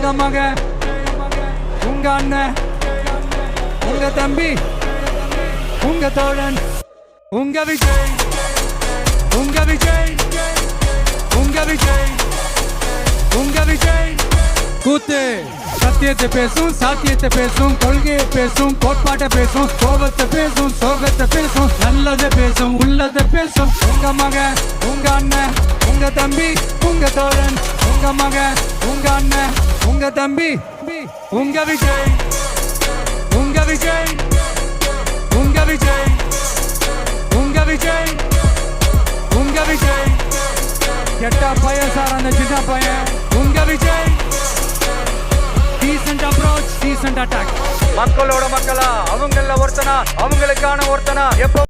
உங்க மகன், உங்க அண்ணன், உங்க தம்பி, உங்க தோழன், உங்க விஜய், உங்க விஜய், உங்க விஜய், உங்க விஜய். கூத்து சத்தியத்தை பேசும், சாத்தியத்தை பேசும், கொள்கையை பேசும், கோட்பாட்டை பேசும், கோபத்தை பேசும், சோகத்தை பேசும், நல்லதை பேசும், உள்ளதை பேசும். உங்க மகன், உங்க அண்ணன், உங்க தம்பி, உங்க தோழன், உங்க மகன், உங்க அண்ணன், உங்க தம்பி, உங்க விஜய், உங்க விஜய், உங்க விஜய், உங்க விஜய், உங்க விஜய். கெட்ட பையன் சார் அந்த சின்ன பையன். உங்க Vijay. Decent approach, decent attack. மக்களோட மக்களா, அவங்கள ஒருத்தனா, அவங்களுக்கான ஒருத்தனா, எப்போ